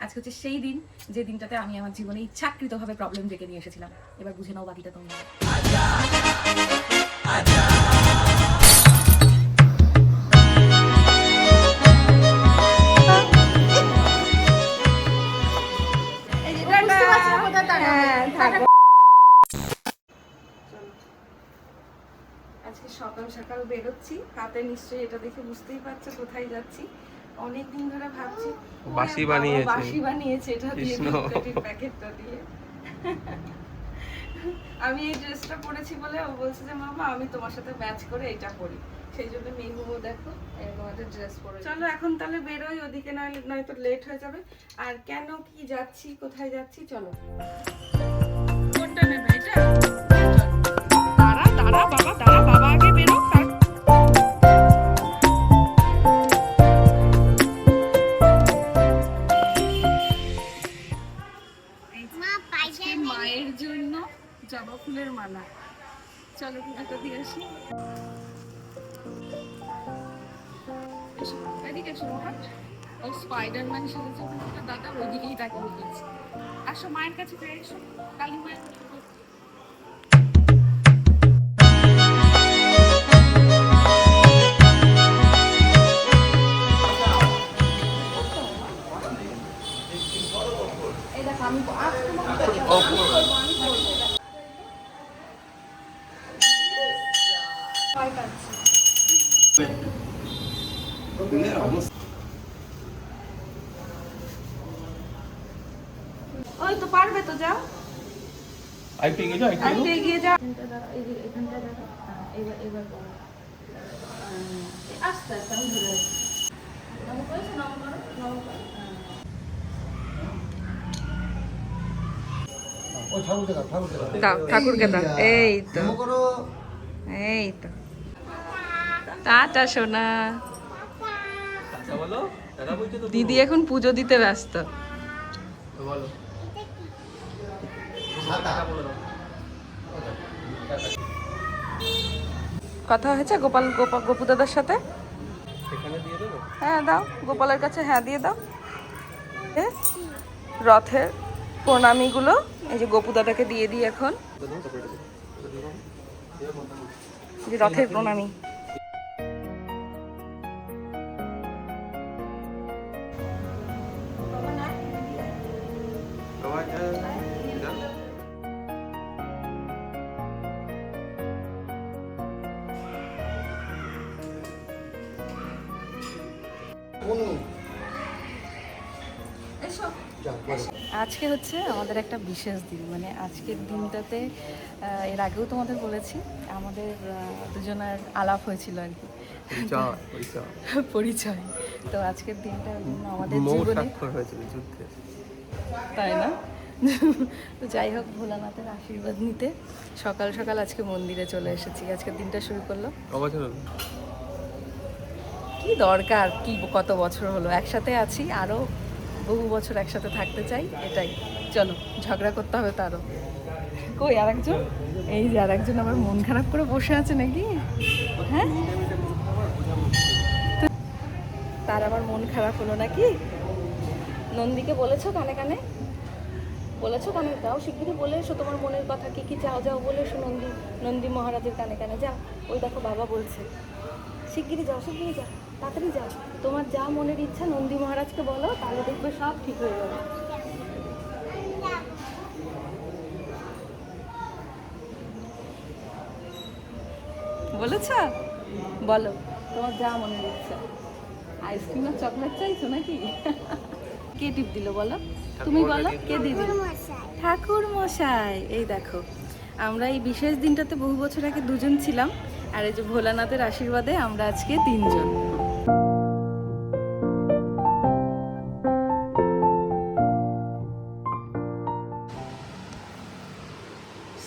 আজকে হচ্ছে সেই দিন যে দিনটাতে আমি আমার জীবনে ইচ্ছাকৃতভাবে প্রবলেম ডেকে নিয়ে এসেছিলাম। এবার বুঝে নাও বাকিটা তোমরা। আজকে সকাল সকাল বেরোচ্ছি, হাতে নিশ্চয়ই এটা দেখে বুঝতেই পারছো কোথায় যাচ্ছি। অনেকদিন ধরে ভাবছি বাসি বানিয়েছে এটা দিয়ে, বিস্কুটের প্যাকেটটা দিয়ে। আমি এই ড্রেসটা পরেছি বলে ও বলছে যে মামা আমি তোমার সাথে ম্যাচ করে এটা পরি, সেই জন্য মেহুও দেখো এরকম একটা ড্রেস পরে। চলো এখন তাহলে বেরোই, ওদিকে নয়তো লেট হয়ে যাবে। আর কেন কি যাচ্ছি, কোথায় যাচ্ছি, চলো। কোনটা নেবে এটা? দাঁড়া বাবা আগে বেরো। মায়ের জন্য জবা ফুলের মালা, চলো এটা দিয়ে আসি। এদিকে এসো বাবা, ও স্পাইডারম্যান সেজেছে দাদা, ওইদিকেই তাকে বলছি। আসো মায়ের কাছে ফিরে এসো, কালী মায়ের কাছে। ওই তো পারবে তো, যাও আইতে এগিয়ে যাও। এখানটা দেখো, এবার করো আস্তে আস্তে, আমি ধরে দাও ঠাকুরকে দাও। এই তো টাটা সোনা। দিদি এখন পুজো দিতে ব্যস্ত। কথা হয়েছে গোপু দাদার সাথে? হ্যাঁ দাও, গোপালের কাছে হ্যাঁ দিয়ে দাও। রথের প্রণামীগুলো এই যে গোপু দাদাকে দিয়ে দিই এখন, যে রথের প্রণামী। আজকে হচ্ছে আমাদের একটা বিশেষ দিন, মানে আজকের দিনটাতে এর আগেও তোমাদের বলেছি আমাদের দুজনের আলাপ হয়েছিল আর কি, পরিচয়। তো আজকের দিনটা আমাদের জীবনে তাই না? তো যাই হোক, ভোলানাথের আশীর্বাদ নিতে সকাল সকাল আজকে মন্দিরে চলে এসেছি। আজকের দিনটা শুরু করলো। কি দরকার, কি কত বছর হলো একসাথে আছি, আরো বহু বছর একসাথে থাকতে চাই, এটাই। চলো, ঝগড়া করতে হবে তারও। কই আরেকজন? এই যে আরেকজন আবার মন খারাপ করে বসে আছে নাকি? হ্যাঁ, তার আবার মন খারাপ হলো নাকি? নন্দীকে বলেছো কানে কানে? বলেছো কানে? যাও শিগগিরই বলে এসো তোমার মনের কথা, কি কি চাও যাও বলে এসো নন্দী মহারাজের কানে কানে। যাও, ওই দেখো বাবা বলছে, শিগগিরই যাও তাড়াতাড়ি যাও। তোমার যা মনের ইচ্ছা নন্দী মহারাজকে বলো, তাহলে দেখবে সব ঠিক হয়ে যাবে। বলেছ? বলো তোমার যা মনের ইচ্ছা। আইসক্রিম আর চকলেট চাইছো নাকি? কে টিপ দিল বলো? তুমি বলো কে দিল? ঠাকুর মশাই। এই দেখো, আমরা এই বিশেষ দিনটাতে বহু বছর আগে দুজন ছিলাম, আর এই যে ভোলানাথের আশীর্বাদে আমরা আজকে তিনজন।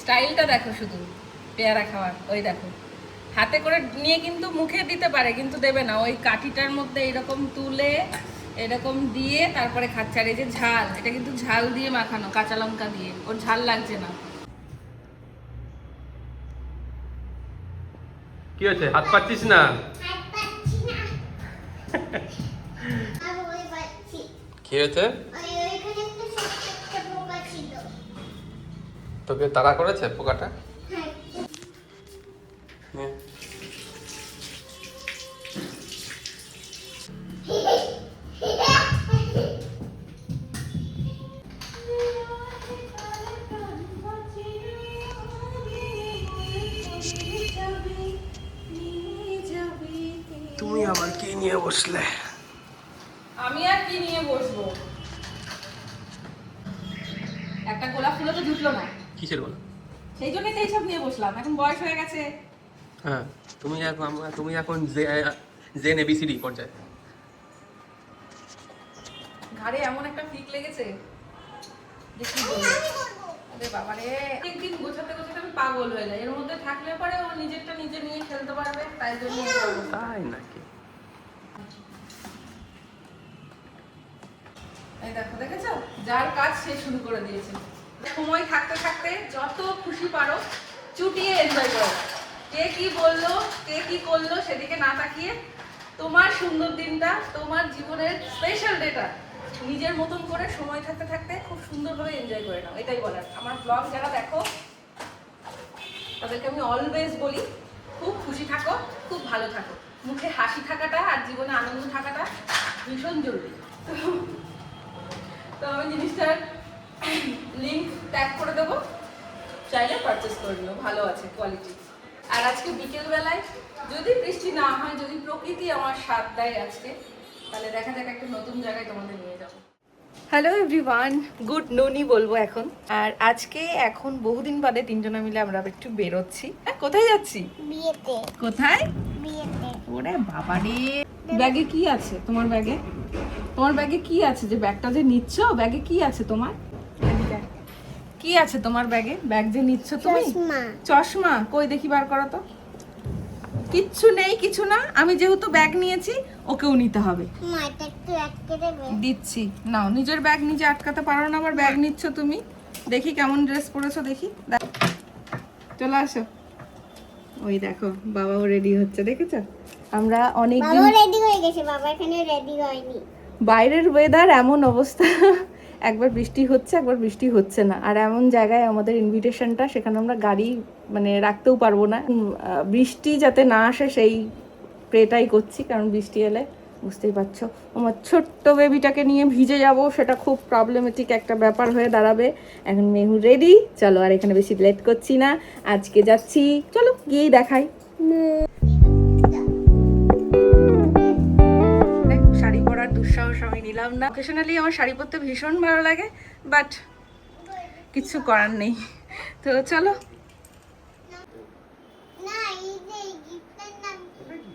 স্টাইলটা দেখো শুধু, পেয়ারা খাওয়ার। ওই দেখো হাতে করে নিয়ে কিন্তু মুখে দিতে পারে, কিন্তু দেবে না, ওই কাঠিটার মধ্যে এরকম তুলে এরকম দিয়ে তারপরে খাচ্ছে। আর এই যে ঝাল, এটা কিন্তু ঝাল দিয়ে মাখানো, কাঁচা লঙ্কা দিয়ে, ওর ঝাল লাগছে না। কি হয়েছে, হাত পাচ্ছিস না? কি হয়েছে? তোকে তাড়া করেছে পোকাটা? নে। তুমি আবার কি নিয়ে বসলে? আমি আর কি নিয়ে বসবো? একটা গোলাপ ফুলও তো জুটলো না, কিসের বলো? সেই জন্যই তো এইসব নিয়ে বসলাম। এখন বয়স হয়ে গেছে। হ্যাঁ, তুমি এখন জেন এবিসিডি পর্যায়ে। ঘাড়ে এমন একটা ফিক লেগেছে যে কি বলবো। আরে বাবা রে, একদিন গোছাতে গোছাতে আমি পাগল হয়ে যাই। এর মধ্যে থাকলে পরে ও নিজেরটা নিজে নিয়ে খেলতে পারবে, তাই জন্য এই অবস্থা। তাই নাকি? এই দেখো, দেখেছো? যার কাজ সে শুরু করে দিয়েছে। সময় থাকতে থাকতে যত খুশি পারো চুটিয়ে এনজয় করো। কে কি বললো, কে কি করলো সেদিকে না তাকিয়ে তোমার সুন্দর দিনটা, তোমার জীবনের স্পেশাল ডেটা নিজের মতন করে সময় থাকতে থাকতে খুব সুন্দরভাবে এনজয় করে নাও। এটাই বলার। আমার ব্লগ যারা দেখো তাদেরকে আমি অলওয়েজ বলি, খুব খুশি থাকো, খুব ভালো থাকো। মুখে হাসি থাকাটা আর জীবনে আনন্দ থাকাটা ভীষণ জরুরি। তো আমি জিনিসটার লিংক ট্যাগ করে দেবো, চাইলে পারচেস করে নিও, ভালো আছে কোয়ালিটি। আর আজকে বিকেলবেলায় যদি বৃষ্টি না হয়, যদি প্রকৃতি আমার সাথ দেয় আজকে, তাহলে দেখা যাক একটা নতুন জায়গায় তোমাদের নিয়ে যাবো। হ্যালো এভরিওয়ান, গুড নুনই বলবো এখন। আর আজকে এখন বহুদিন বাদে তিনজনে মিলে আমরা একটু বেরোচ্ছি। কোথায় যাচ্ছি? বিয়েতে। কোথায়? বিয়েতে। ওরে বাবা রে, ব্যাগে কি আছে তোমার? ব্যাগে তোমার ব্যাগে কি আছে যে ব্যাগটা যে নিচ্ছ? ব্যাগে কি আছে তোমার? কি আছে তোমার ব্যাগে? ব্যাগ যে নিচ্ছ তুমি? চশমা। চশমা কই দেখি, বার করো তো। কিচ্ছু নেই, কিছু না। আমি যেহেতু ব্যাগ নিয়েছি, ওকেও নিতে হবে। মা, এটা একটু আটকে দেবে? দিচ্ছি, নাও। নিজের ব্যাগ নিজে আটকাতে পারো না, আবার ব্যাগ নিচ্ছ তুমি। দেখি কেমন ড্রেস পরেছো, দেখি। চলে আসো। ওই দেখো, বাবাও রেডি হচ্ছে, দেখেছো? আমরা অনেকদিন, বাবা রেডি হয়ে গেছে, বাবা এখানে রেডি হয়নি। বাইরের ওয়েদার এমন অবস্থা, একবার বৃষ্টি হচ্ছে, একবার বৃষ্টি হচ্ছে না। আর এমন জায়গায় আমাদের ইনভিটেশনটা, সেখানে আমরা গাড়ি মানে রাখতেও পারবো না। বৃষ্টি যাতে না আসে সেই প্রেটাই করছি, কারণ বৃষ্টি এলে বুঝতেই পারছো আমার ছোট্ট বেবিটাকে নিয়ে ভিজে যাব, সেটা খুব প্রবলেমেটিক একটা ব্যাপার হয়ে দাঁড়াবে। এখন মেহু রেডি, চলো আর এখানে বেশি লেট করছি না, আজকে যাচ্ছি। চলো গিয়েই দেখাই। শাড়ি পরার দুঃসাহস আমি নিলাম না। অকেশনালি আমার শাড়ি পরতে ভীষণ ভালো লাগে, বাট কিছু করার নেই। তো চলো। না, এই যে গিফটের নাম কি?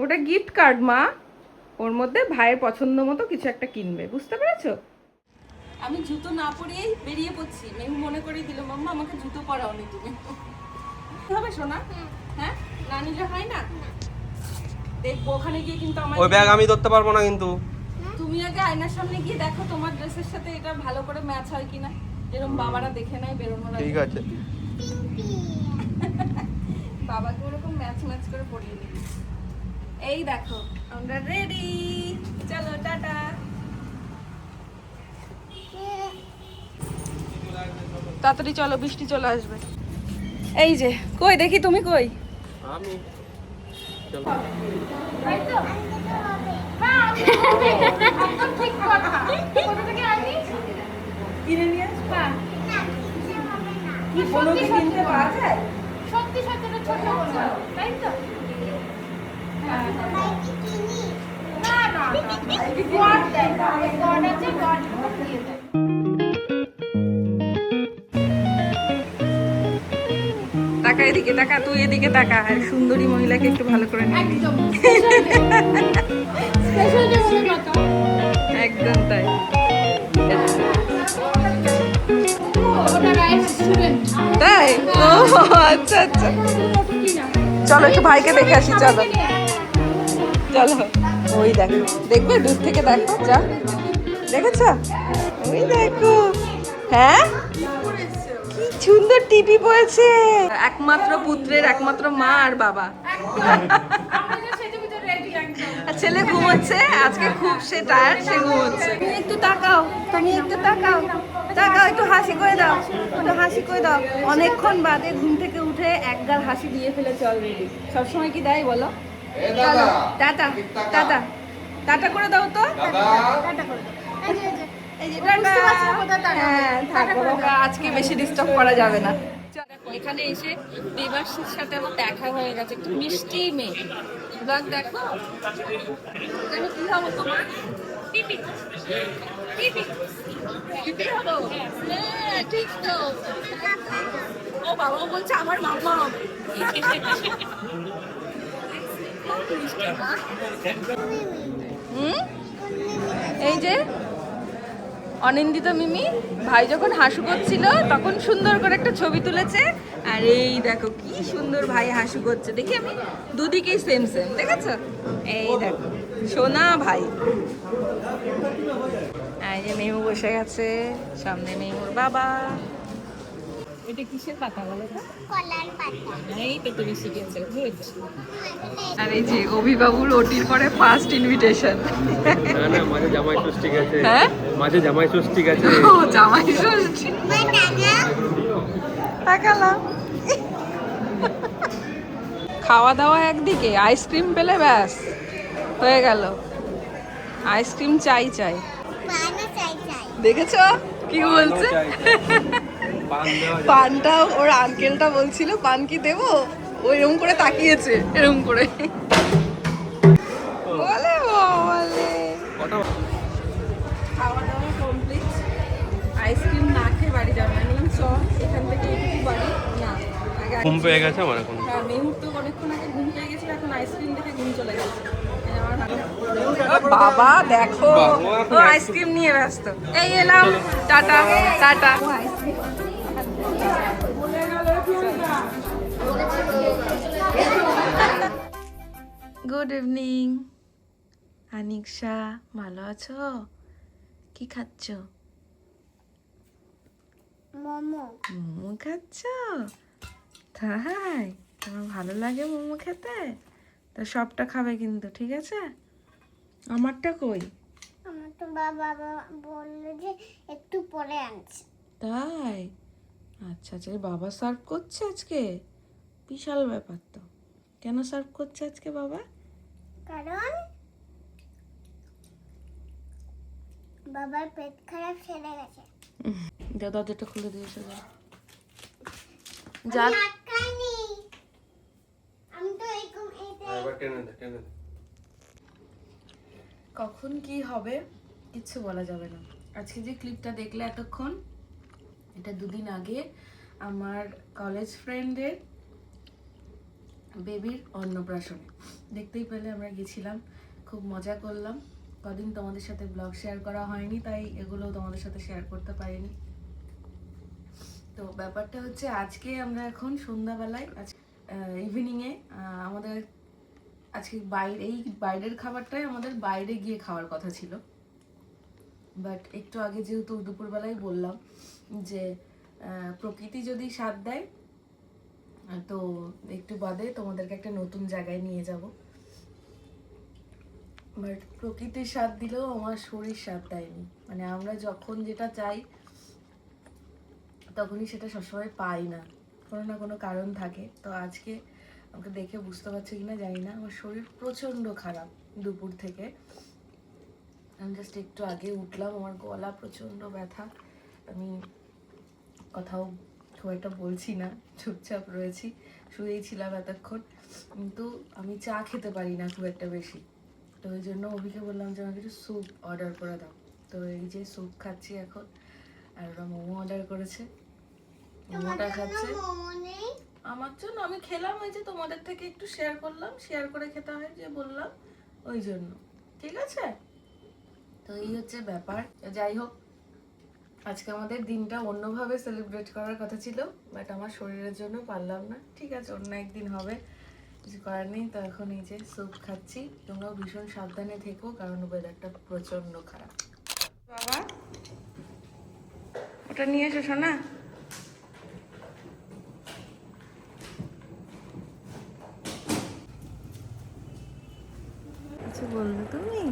ওটা গিফট কার্ড মা, ওর মধ্যে ভাইয়ের পছন্দ মতো কিছু একটা কিনবে, বুঝতে পেরেছো? আমি জুতো না পরিয়েই বেরিয়ে পড়ছি। মেহু মনে করিয়ে দিল, মাম্মা আমাকে জুতো পরাওনি তুমি। হবে সোনা? হ্যাঁ, না নিলে হয় না। দেখবো ওখানে গিয়ে, কিন্তু আমার ওই ব্যাগ আমি ধরতে পারবো না কিন্তু। তুমি আগে আয়নার সামনে গিয়ে দেখো তোমার ড্রেসের সাথে এটা ভালো করে ম্যাচ হয় কিনা, যেরকম বাবারা দেখে নেয় বেরোনোর আগে। ঠিক আছে। বাবাকে ওরকম ম্যাচ ম্যাচ করে পরিয়ে দিবি। এই দেখো আমরা রেডি, চলো টাটা। তাড়াতাড়ি চলো, বৃষ্টি চলে আসবে। এই যে, কই দেখি তুমি কই? আমি কিনে নিয়ে আসবা? কি কোনো কি কিনতে পাওয়া যায়? সত্যি সত্যি এটা ছোট বড়, তাই তো? ভাই কি কিনি? না না গড দেয়, গড আছে, গড দিয়ে দেয়। তাকা এদিকে, তাকা তুই এদিকে তাকা, আর সুন্দরী মহিলাকে একটু ভালো করে নিবি। একদম স্পেশাল ডে বলে কথা। একদম তাই। ওটা রাইট স্টুডেন্ট। তাই? ও আচ্ছা আচ্ছা, চলো একটু ভাইকে দেখে আসি, চলো চলো। ওই দেখো, দেখবে দূর থেকে, দেখো যা দেখেছ, ওই দেখো। হ্যাঁ, কি সুন্দর টিপি পড়েছে। একমাত্র পুত্রের একমাত্র মা আর বাবা। আর ছেলে ঘুমোচ্ছে আজকে, খুব সে টায়ার্ড, সে ঘুমোচ্ছে। তুমি একটু তাকাও, তুমি একটু তাকাও। তাকাও, একটু হাসি করে দাও, একটু হাসি করে দাও। অনেকক্ষণ বাদে ঘুম থেকে উঠে একগাল হাসি দিয়ে ফেলেছে অলরেডি। সবসময় কি দেয় বলো? চলো, টাটা টাটা টাটা করে দাও তো। টাটা করে দাও। এই যে, এই যে। এই যে বুঝতে পারছি না কোথায় টাটা। হ্যাঁ, থাকো বাবা, আজকে বেশি ডিস্টার্ব করা যাবে না। এখানে এসে দেবাশির সাথে আমার দেখা হয়ে গেছে, একটু মিষ্টি মেয়ে। ব্লগ দেখো, কেন কি হবো তোমার? পিপি পিপি পিপি হবো? হ্যাঁ, ঠিক তো। ও বাবা বলছে আমার মামা হবে। এই যে অনিন্দিতা মিমি ভাই যখন হাসু করছিল তখন সুন্দর করে একটা ছবি তুলেছে। আর এই দেখো কি সুন্দর ভাই হাসু করছে, দেখি আমি দুদিকেই সেম সেম, দেখেছো? এই দেখো সোনা ভাই। এই যে মেমু বসে গেছে, সামনে মেমুর বাবা। এটা কিসের পাতা বলো তো? কলার পাতা। এই তো তুমি শিখেছো, গুড। আর এই যে অভিবাবুর ওটির পরে ফার্স্ট ইনভিটেশন। না না, মাঝে জামাই ষষ্ঠী গেছে। হ্যাঁ, মাঝে জামাই ষষ্ঠী গেছে। ও জামাই ষষ্ঠী। তাকালাম। খাওয়া দাওয়া একদিকে, আইসক্রিম পেলে ব্যাস হয়ে গেল। আইসক্রিম চাই চাই, পানা চাই চাই। দেখেছো কি বলছে? পান দেওয়া যায়। পানটাও ওর আঙ্কেলটা বলছিল পান কি দেবো, ও এরকম করে তাকিয়েছে এরকম করে। বলে বলে কটা? খাওয়া দাওয়া কমপ্লিট, আইসক্রিম না খেয়ে বাড়ি যাবে না। নিলাম চ এখান থেকে এইটুকু বাড়ি না, আগে ঘুম পেয়ে গেছে আমার এখন। হ্যাঁ, মেহুর তো অনেকক্ষণ আগে ঘুম পেয়ে গেছিল, এখন আইসক্রিম দেখে ঘুম চলে গেছে। বাবা দেখো, ও আইসক্রিম নিয়ে ব্যস্ত। এই এলাম, টাটা টাটা। গুড ইভিনিং আনিকশা, ভালো আছো? কি খাচ্ছ? মোমো। মোমো খাচ্ছ? তাই তোমার ভালো লাগে মোমো খেতে? তো সবটা খাবে কিন্তু, ঠিক আছে? আমারটা কই? আমার তো বাবা বললো যে একটু পরে আনছে। তাই? আচ্ছা আচ্ছা, বাবা সার্ভ করছে আজকে? বিশাল ব্যাপার তো। কেন সার্ভ করছে আজকে বাবা? কারণ বাবার পেট খারাপ সেরে গেছে। দরজাটা খুলে দিয়ে এসে যা। যা। আমি আটকাইনি। আমি তো এরকম এবার টেনে দে, টেনে দে। কখন কি হবে কিচ্ছু বলা যাবে না। আজকে যে ক্লিপটা দেখলে এতক্ষণ, এটা দুদিন আগে আমার কলেজ ফ্রেন্ডের বেবির অন্নপ্রাশনে। দেখতেই পেলে আমরা গেছিলাম, খুব মজা করলাম। কদিন তোমাদের সাথে ব্লগ শেয়ার করা হয়নি, তাই এগুলো তোমাদের সাথে শেয়ার করতে পারিনি। তো ব্যাপারটা হচ্ছে আজকে আমরা এখন সন্ধ্যাবেলায় ইভিনিংয়ে আমাদের আজকে এই বাইরের খাবারটাই আমাদের বাইরে গিয়ে খাওয়ার কথা ছিল। বাট একটু আগে যেহেতু দুপুরবেলায় বললাম যে প্রকৃতি যদি সাথ দেয় তো একটু বাদে তোমাদেরকে একটা নতুন জায়গায় নিয়ে যাব। বাট প্রকৃতির স্বাদ দিলেও আমার শরীর স্বাদ দেয়নি। মানে আমরা যখন যেটা চাই তখনই সেটা সবসময় পাই না, কোনো না কোনো কারণ থাকে। তো আজকে আমাকে দেখে বুঝতে পারছি কিনা জানি না, আমার শরীর প্রচণ্ড খারাপ দুপুর থেকে। আমি জাস্ট একটু আগে উঠলাম, আমার গলা প্রচণ্ড ব্যথা, আমি কথাও খুব একটা বলছি না, চুপচাপ রয়েছি, শুয়েই ছিলাম এতক্ষণ। কিন্তু আমি চা খেতে পারি না খুব একটা বেশি, তো ওই জন্য অভিকে বললাম যে আমাকে একটু স্যুপ অর্ডার করে দাও। তো এই যে স্যুপ খাচ্ছি এখন, আর ওরা মোমো অর্ডার করেছে, মোমোটা খাচ্ছে। আমার জন্য আমি খেলাম, ওই যে তোমাদের থেকে একটু শেয়ার করলাম, শেয়ার করে খেতে হয় যে বললাম, ওই জন্য। ঠিক আছে, তো এই হচ্ছে ব্যাপার। যাই হোক, আজকে আমাদের দিনটা অন্যভাবে সেলিব্রেট করার কথা ছিল, বাট আমার শরীরের জন্য পারলাম না। ঠিক আছে, অন্য একদিন হবে, কিছু করার নেই। তো এখন এই যে স্যুপ খাচ্ছি। তোমরাও ভীষণ সাবধানে থেকো, কারণ ওয়েদারটা প্রচন্ড খারাপ। বাবা ওটা নিয়ে এসো শোনা। কিছু বলবে তুমি?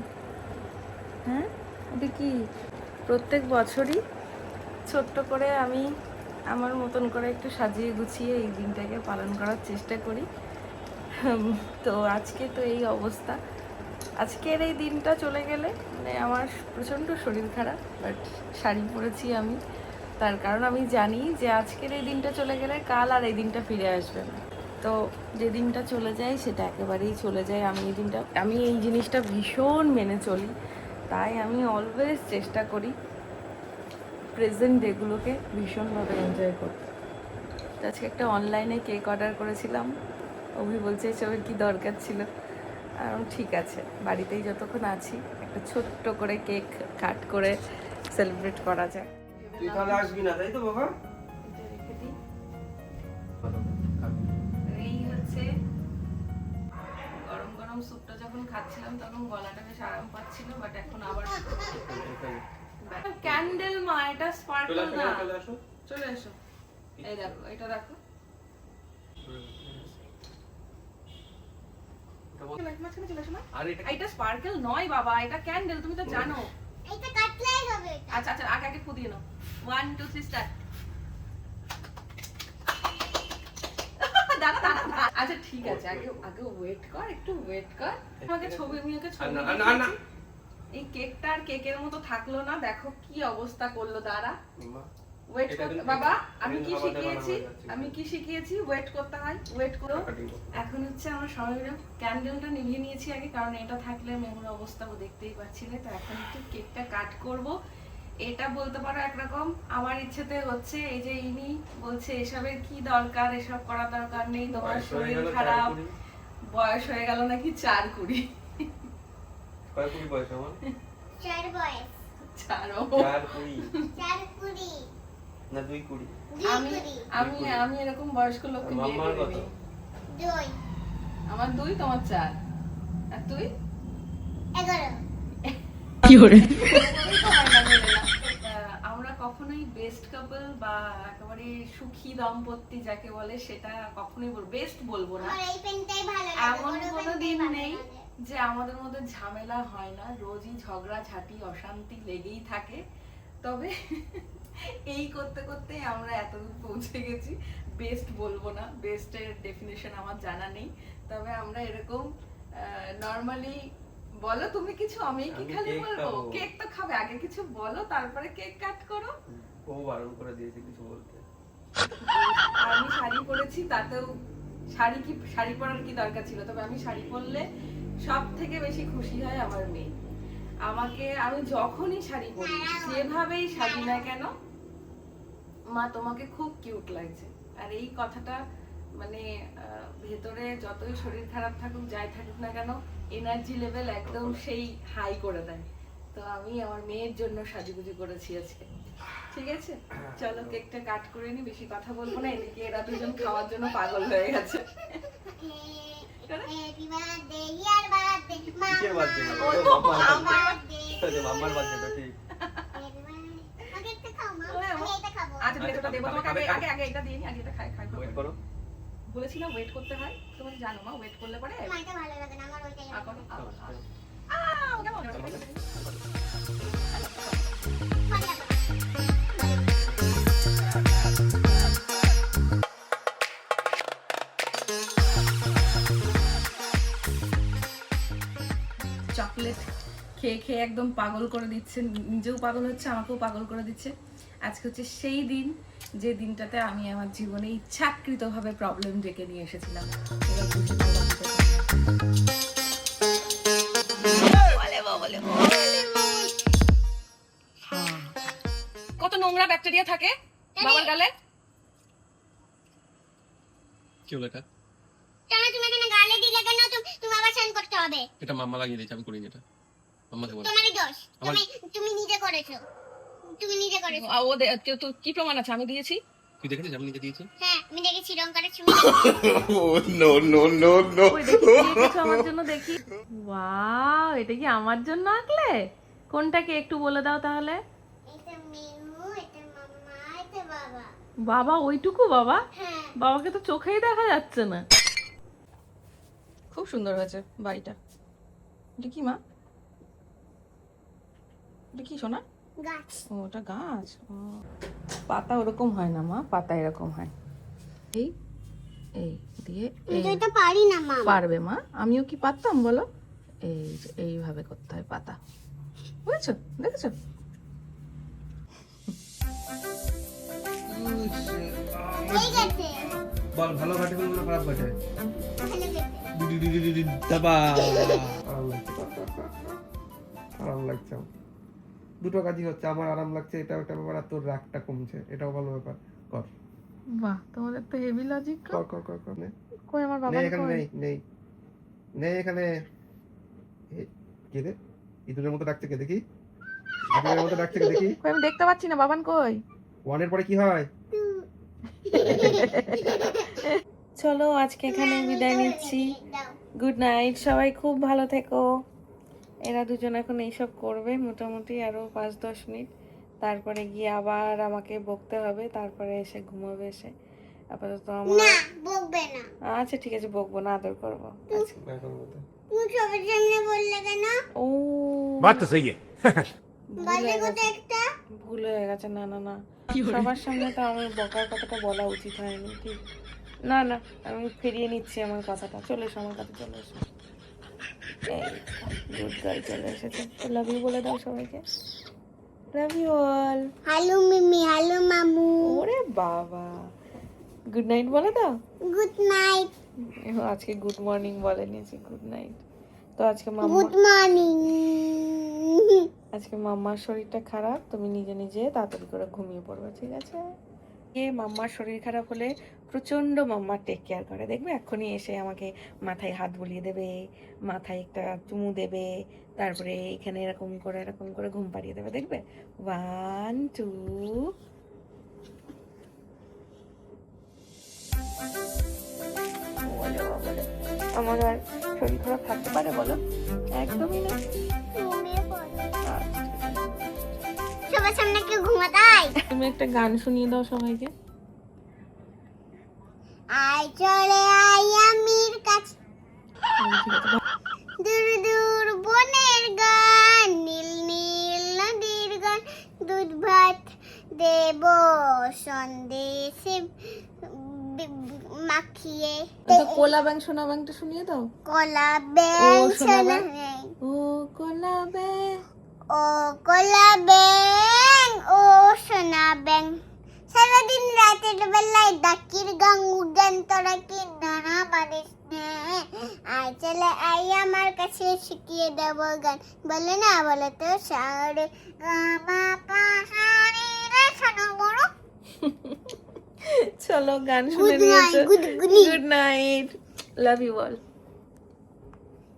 হ্যাঁ, এটা কি প্রত্যেক বছরই ছোট্ট করে আমি আমার মতন করে একটু সাজিয়ে গুছিয়ে এই দিনটাকে পালন করার চেষ্টা করি। তো আজকে তো এই অবস্থা। আজকের এই দিনটা চলে গেলে মানে আমার প্রচণ্ড শরীর খারাপ, বাট শাড়ি পরেছি আমি, তার কারণ আমি জানি যে আজকের এই দিনটা চলে গেলে কাল আর এই দিনটা ফিরে আসবে না। তো যে দিনটা চলে যায় সেটা একেবারেই চলে যায়। আমি এই জিনিসটা ভীষণ মেনে চলি, তাই আমি অলওয়েজ চেষ্টা করি প্রেজেন্ট ডেগুলোকে ভীষণভাবে এনজয় করতে। তো আজকে একটা অনলাইনে কেক অর্ডার করেছিলাম, অভি বলছে এসবের কী দরকার ছিল। আর ঠিক আছে, বাড়িতেই যতক্ষণ আছি একটা ছোট্ট করে কেক কাট করে সেলিব্রেট করা যায়। তুই তাহলে আসবি না তাই তো বাবা? এটা রেখে দিই। এই হচ্ছে গরম গরম স্যুপটা যখন খাচ্ছিলাম তখন গলাটা বেশ আরাম পাচ্ছিল, বাট এখন আবার ক্যান্ডেল মা, এটা স্পার্কল না। চলে এসো, এই দেখো, এটা দেখো। মাঝখানে চলে এসো না। এটা স্পার্কল নয় বাবা, এটা ক্যান্ডেল, তুমি তো জানো। এটা কাটলেই হবে। আচ্ছা আচ্ছা, আগে আগে ফুদিয়ে নাও। 1 2 3 স্টার্ট। দাঁড়া দাঁড়া, আচ্ছা ঠিক আছে, আগে আগে ওয়েট কর, একটু ওয়েট কর। আমাকে ছবি, আমি ওকে ছবি দিয়েছি। এই কেকটা আর কেকের মতো থাকলো না, দেখো কি অবস্থা করলো। দাঁড়া, ওয়েট কর বাবা। আমি কি শিখিয়েছি ওয়েট করতে হয়, ওয়েট করো। এখন হচ্ছে আমার সময় ক্যান্ডেলটা নিভিয়ে নিয়েছি আগে, কারণ এটা থাকলে মেহুর অবস্থা দেখতেই পাচ্ছিলে। তো এখন একটু কেকটা কাট করব। এটা বলতে পারো একরকম আমার ইচ্ছেতে হচ্ছে। এই যে ইনি বলছে এসবের কি দরকার, এসব করা দরকার নেই, তোমার শরীর খারাপ, বয়স হয়ে গেল নাকি 4-20। কয় কুড়ি বয়স আমার? 4 বয়স। 4-20 না 2-20? আমি এরকম বয়স্ক লোককে বিয়ে করিনি। 2 আমার 2, তোমার 4, আর তুই 11। কি করে? আমরা কখনোই বেস্ট কাপল বা একেবারে সুখী দম্পতি যাকে বলে সেটা কখনোই বেস্ট বলবো না। আমার এই পেনটাই ভালো লাগে। এমন কোনো দিন নেই যে আমাদের মধ্যে ঝামেলা হয় না, রোজই ঝগড়া ঝাঁটি অশান্তি লেগেই থাকে। তবে এই করতে করতে আমরা এতদূর পৌঁছে গেছি। বেস্ট বলবো না, বেস্টের ডেফিনেশন আমার জানা নেই। তবে আমরা এরকম নরমালি, বলো তুমি কিছু, আমি কি খালি বলবো? কেক তো খাবে, আগে কিছু বলো তারপরে কেক কাট করো। ও বারণ করে দিয়েছে কিছু বলতে। আমি শাড়ি পরেছি, তাতেও শাড়ি পরার কি দরকার ছিল? তবে আমি শাড়ি পরলে সব থেকে বেশি খুশি হয় আমার মেয়ে। আমি যখনই শাড়ি পরি, যেভাবেই সাজি না কেন, মা তোমাকে খুব কিউট লাগছে। আর এই কথাটা মানে ভেতরে যতই শরীর খারাপ থাকুক, যাই থাকুক না কেন, এনার্জি লেভেল একদম সেই হাই করে দেয়। তো আমি আমার মেয়ের জন্য সাজুগুজু করেছি আজকে। ঠিক আছে, চলো কেকটা কাট করে নি, বেশি কথা বলবো না। এদিকে এরা দুজন খাওয়ার জন্য পাগল হয়ে গেছে। হ্যাপি বার্থডে, ইয়ার বার্থডে, কিসের বার্থডে? মামার বার্থডে ঠিক। আগে একটা খাও মা, ওরে, আমি এটা খাবো। আচ্ছা প্লেটটা দেবো তোমাকে, আগে এটা দিয়ে নি, আগে এটা খাই ওয়েট করো। বলেছিলাম ওয়েট করতে হয়, তুমি জানো মা, ওয়েট করলে পরে আমার এটা ভালো লাগে না, আমার ওইটাই ভালো এখন লাগে। চকলেট খেয়ে খেয়ে একদম পাগল করে দিচ্ছে, নিজেও পাগল হচ্ছে, আমাকেও পাগল করে দিচ্ছে। আজকে হচ্ছে সেই দিন যে দিনটাতে আমি আমার জীবনে ইচ্ছাকৃতভাবে প্রবলেম ডেকে নিয়ে এসেছিলাম। এবার বুঝে নাও কত নোংরা ব্যাকটেরিয়া থাকে বাবার গালে। কি হলো এটা? কেন তুমি এখানে গালে দিলে কেন? তুমি আবার স্নান করতে হবে। এটা মাম্মা লাগিয়ে দিয়েছে, আমি করিনি এটা। মাম্মাকে বলো। তোমারই দোষ, তুমি নিজে করেছো, তুমি নিজে করেছো। ও তো কি প্রমাণ আছে? আমি দিয়েছি। তুই দেখেছিস আমি নিজে দিয়েছি? হ্যাঁ আমি দেখেছি, রংকারের ছবি। No no no no. ওই দেখি কি লিখেছো আমার জন্য, দেখি। ওয়াও, এটা কি আমার জন্য আঁকলে? কোনটাকে একটু বলে দাও তাহলে। এটা মেনু, এটা মাম্মা, এটা বাবা। বাবা ওইটুকু? বাবা, হ্যাঁ বাবাকে তো চোখেই দেখা যাচ্ছে না। খুব সুন্দর হয়েছে বাড়িটা। এটা কি মা? এটা কি সোনা? গাছ ও ওটা গাছ ও পাতা ওরকম হয় না মা, পাতা এরকম হয়। এই এই দিয়ে এই এটা পারি না মা পারবে মা, আমিও কি পারতাম বলো? এই যে এইভাবে করতে হয় পাতা, বুঝেছো? দেখেছো? ঠিক আছে বল ভালো কাটে কোনগুলো খারাপ কাটে? ভালো গেছে দাবা আরাম লাগছে আমার। দুটো কাজই হচ্ছে, আমার আরাম লাগছে, এটাও একটা ব্যাপার, আর তোর রাগটা কমছে, এটাও ভালো ব্যাপার। কর বাহ, তোমাদের তো হেভি লজিক। কর কর কর কর নে। কই আমার বাবা? নেই এখানে, নেই নেই নেই এখানে। কে রে ইঁদুরের মতো ডাকছে, কে দেখি? ইঁদুরের মতো ডাকছে, কে দেখি? কই আমি দেখতে পাচ্ছি না, বাবান কই? ওয়ানের পরে কি হয়? চলো আজকে এখানে বিদায় নিচ্ছি। গুড নাইট, সবাই খুব ভালো থেকো। এরা দুজন এখন এইসব করবে মোটামুটি আরো 5-10 মিনিট, তারপরে গিয়ে আবার আমাকে বকতে হবে, তারপরে এসে ঘুমাবে এসে। আপাতত আমার না বকবে না আচ্ছা ঠিক আছে, বকবো না, আদর করবো। আচ্ছা। এখন মতো। তুমি সবার সামনে বললে কেন ও बात तो सही है বলে কথা একটা ভুল হয়ে গেছে, না না না, সবার সামনে তো আমার বকার কথাটা বলা উচিত হয়নি, ঠিক না না, আমি ফিরিয়ে নিচ্ছি আমার কথাটা। চলে এসো আমার কাছে, চলে এসো। এই গুড গার্ল চলে এসেছে। লাভ ইউ বলে দাও সবাইকে, love you all. Hello Mimi hello মামু ওরে বাবা, গুড নাইট বলে দাও। গুড নাইট আজকে গুড মর্নিং বলে নিয়েছি, গুড নাইট। তো আজকে মাম্মা, গুড মর্নিং আজকে মাম্মার শরীরটা খারাপ, তুমি নিজে নিজে তাড়াতাড়ি করে ঘুমিয়ে পড়বে, ঠিক আছে? এ মাম্মার শরীর খারাপ হলে প্রচণ্ড মাম্মা টেক কেয়ার করে, দেখবে এক্ষুনি এসে আমাকে মাথায় হাত বুলিয়ে দেবে, মাথায় একটা চুমু দেবে, তারপরে এখানে এরকম করে ঘুম পাড়িয়ে দেবে, দেখবে। 1 2 বলো বলো, আমার আর শরীর খারাপ থাকতে পারে বলো? একদমই না। ঘুমিয়ে পড়ো আচ্ছা, সবার সামনে কেউ ঘুমাতাই তুমি একটা গান শুনিয়ে দাও সবাইকে। আয় চলে আয় আমির কাছে ঠিক আছে, দূর দূর বনের গান নীল নীল নদীর গান দুধ ভাত দেব সন্দেশে মাখিয়ে তো কোলা ব্যাং সোনা ব্যাংটা শুনিয়ে দাও। কলা ব্যাং ও সোনা সোনা ব্যাং। ব্যাং ও কোলা ব্যাং, ও কলা ব্যাং ও সোনা ব্যাং সারাদিন রাতের বেলায় ডাকির গান উগান তোরা কি নানা মানিস নে আয় চলে আয় আমার কাছে শিখিয়ে দেব গান বলে না বলে তো সারে গামা পাহাড়ি রে শোনো বড় চলো গান শুনে Good night, নিয়েছো। good night. Good night, love you all.